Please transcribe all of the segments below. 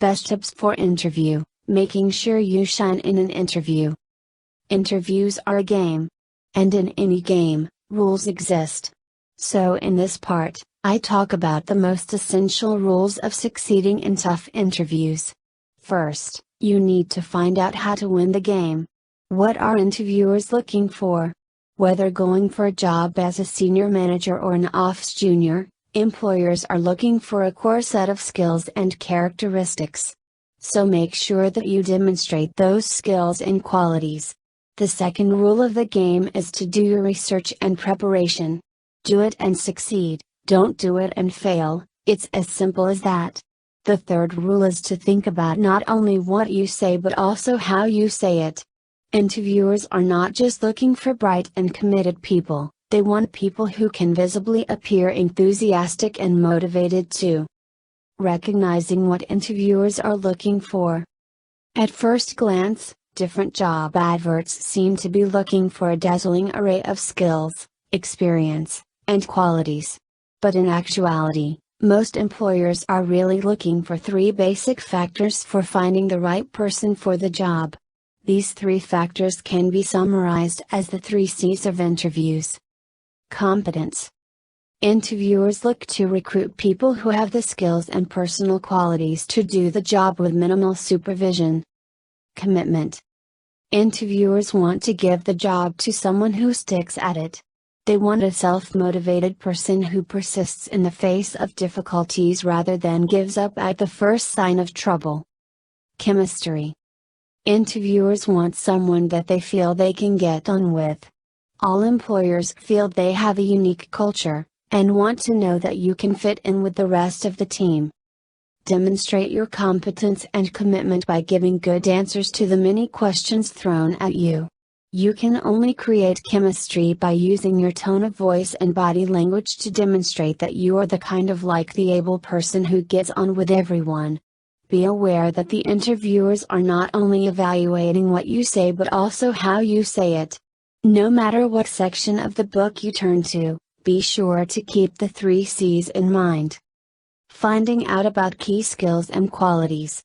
Best tips for interview: making sure you shine in an interview. Interviews are a game. And in any game, rules exist. So in this part, I talk about the most essential rules of succeeding in tough interviews. First, you need to find out how to win the game. What are interviewers looking for? Whether going for a job as a senior manager or an office junior, employers are looking for a core set of skills and characteristics. So make sure that you demonstrate those skills and qualities. The second rule of the game is to do your research and preparation. Do it and succeed, don't do it and fail. It's as simple as that. The third rule is to think about not only what you say but also how you say it. Interviewers are not just looking for bright and committed people, they want people who can visibly appear enthusiastic and motivated too. Recognizing what interviewers are looking for. At first glance, different job adverts seem to be looking for a dazzling array of skills, experience, and qualities. But in actuality, most employers are really looking for 3 basic factors for finding the right person for the job. These 3 factors can be summarized as the 3 C's of interviews. Competence. Interviewers look to recruit people who have the skills and personal qualities to do the job with minimal supervision. Commitment. Interviewers want to give the job to someone who sticks at it. They want a self-motivated person who persists in the face of difficulties rather than gives up at the first sign of trouble. Chemistry. Interviewers want someone that they feel they can get on with. All employers feel they have a unique culture, and want to know that you can fit in with the rest of the team. Demonstrate your competence and commitment by giving good answers to the many questions thrown at you. You can only create chemistry by using your tone of voice and body language to demonstrate that you are the kind of the able person who gets on with everyone. Be aware that the interviewers are not only evaluating what you say but also how you say it. No matter what section of the book you turn to, be sure to keep the 3 C's in mind. Finding out about key skills and qualities.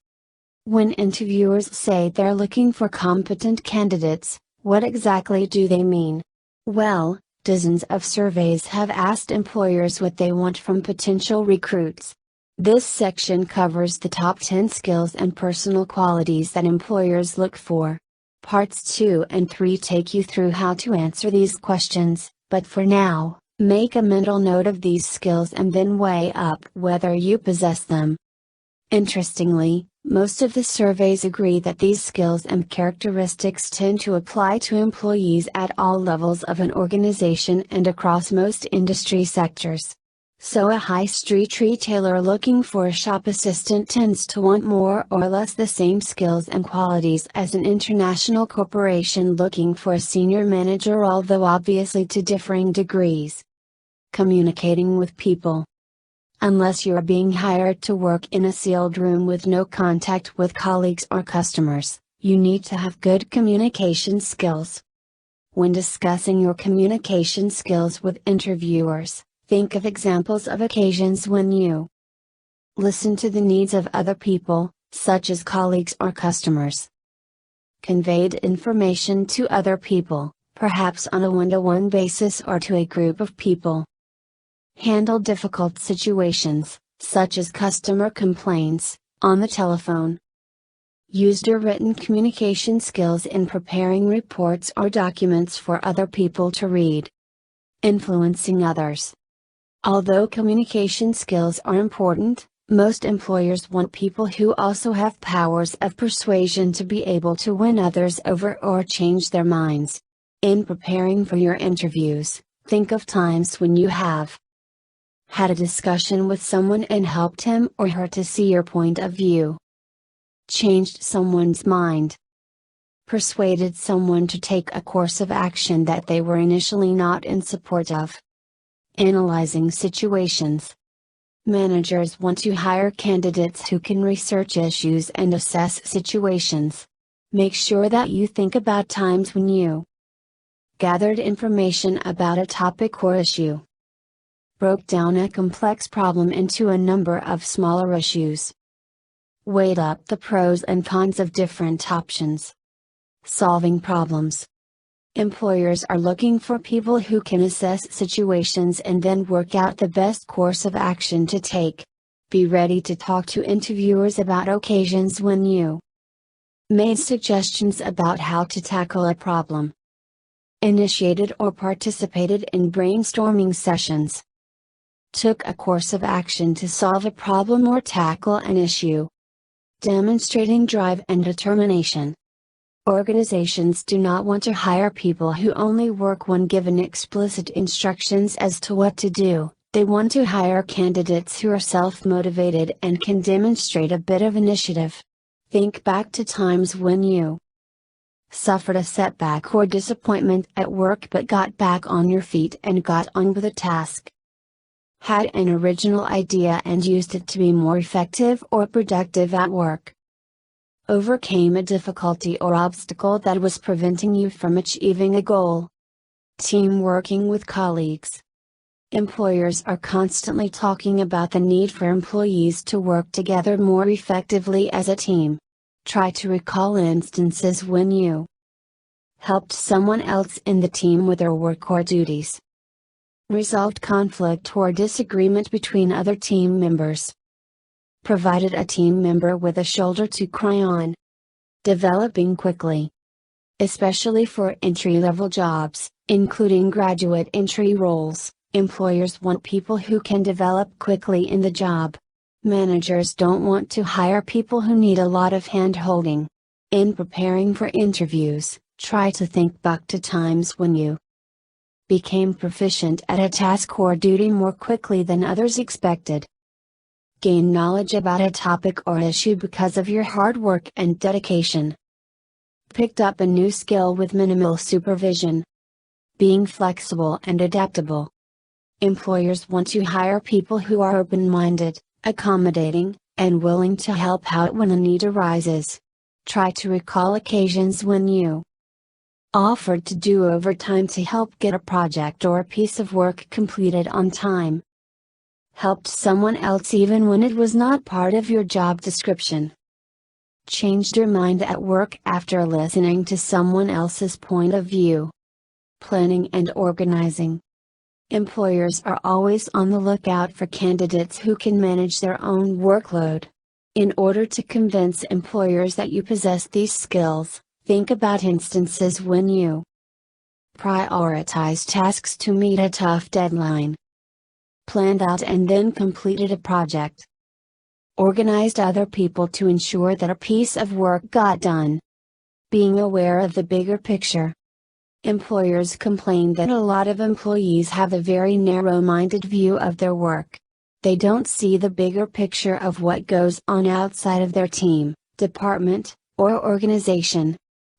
When interviewers say they're looking for competent candidates, what exactly do they mean? Well, dozens of surveys have asked employers what they want from potential recruits. This section covers the top 10 skills and personal qualities that employers look for. Parts 2 and 3 take you through how to answer these questions, but for now, make a mental note of these skills and then weigh up whether you possess them. Interestingly, most of the surveys agree that these skills and characteristics tend to apply to employees at all levels of an organization and across most industry sectors. So a high street retailer looking for a shop assistant tends to want more or less the same skills and qualities as an international corporation looking for a senior manager, although obviously to differing degrees. Communicating with people. Unless you are being hired to work in a sealed room with no contact with colleagues or customers, you need to have good communication skills. When discussing your communication skills with interviewers, think of examples of occasions when you listen to the needs of other people, such as colleagues or customers. Conveyed information to other people, perhaps on a one-to-one basis or to a group of people. Handle difficult situations, such as customer complaints, on the telephone. Used your written communication skills in preparing reports or documents for other people to read. Influencing others. Although communication skills are important, most employers want people who also have powers of persuasion to be able to win others over or change their minds. In preparing for your interviews, think of times when you have had a discussion with someone and helped him or her to see your point of view. Changed someone's mind. Persuaded someone to take a course of action that they were initially not in support of. Analyzing situations. Managers want to hire candidates who can research issues and assess situations. Make sure that you think about times when you gathered information about a topic or issue. Broke down a complex problem into a number of smaller issues. Weighed up the pros and cons of different options. Solving problems. Employers are looking for people who can assess situations and then work out the best course of action to take. Be ready to talk to interviewers about occasions when you made suggestions about how to tackle a problem. Initiated or participated in brainstorming sessions. Took a course of action to solve a problem or tackle an issue. Demonstrating drive and determination. Organizations do not want to hire people who only work when given explicit instructions as to what to do. They want to hire candidates who are self-motivated and can demonstrate a bit of initiative. Think back to times when you suffered a setback or disappointment at work but got back on your feet and got on with a task. Had an original idea and used it to be more effective or productive at work. Overcame a difficulty or obstacle that was preventing you from achieving a goal. Team working with colleagues. Employers are constantly talking about the need for employees to work together more effectively as a team. Try to recall instances when you helped someone else in the team with their work or duties. Resolved conflict or disagreement between other team members. Provided a team member with a shoulder to cry on. Developing quickly. Especially for entry-level jobs, including graduate entry roles, employers want people who can develop quickly in the job. Managers don't want to hire people who need a lot of hand-holding. In preparing for interviews, try to think back to times when you became proficient at a task or duty more quickly than others expected. Gain knowledge about a topic or issue because of your hard work and dedication. Picked up a new skill with minimal supervision. Being flexible and adaptable. Employers want to hire people who are open-minded, accommodating, and willing to help out when a need arises. Try to recall occasions when you offered to do overtime to help get a project or a piece of work completed on time. Helped someone else even when it was not part of your job description. Changed your mind at work after listening to someone else's point of view. Planning and organizing. Employers are always on the lookout for candidates who can manage their own workload. In order to convince employers that you possess these skills, think about instances when you prioritize tasks to meet a tough deadline. Planned out and then completed a project. Organized other people to ensure that a piece of work got done. Being aware of the bigger picture. Employers complain that a lot of employees have a very narrow-minded view of their work. They don't see the bigger picture of what goes on outside of their team, department, or organization.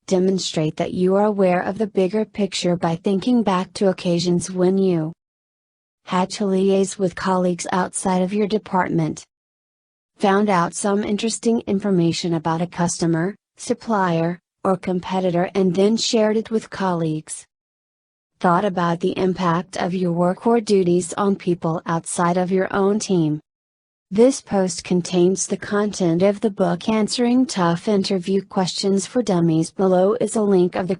Demonstrate that you are aware of the bigger picture by thinking back to occasions when you had to liaise with colleagues outside of your department. Found out some interesting information about a customer, supplier, or competitor and then shared it with colleagues. Thought about the impact of your work or duties on people outside of your own team. This post contains the content of the book Answering Tough Interview Questions for Dummies. Below is a link of the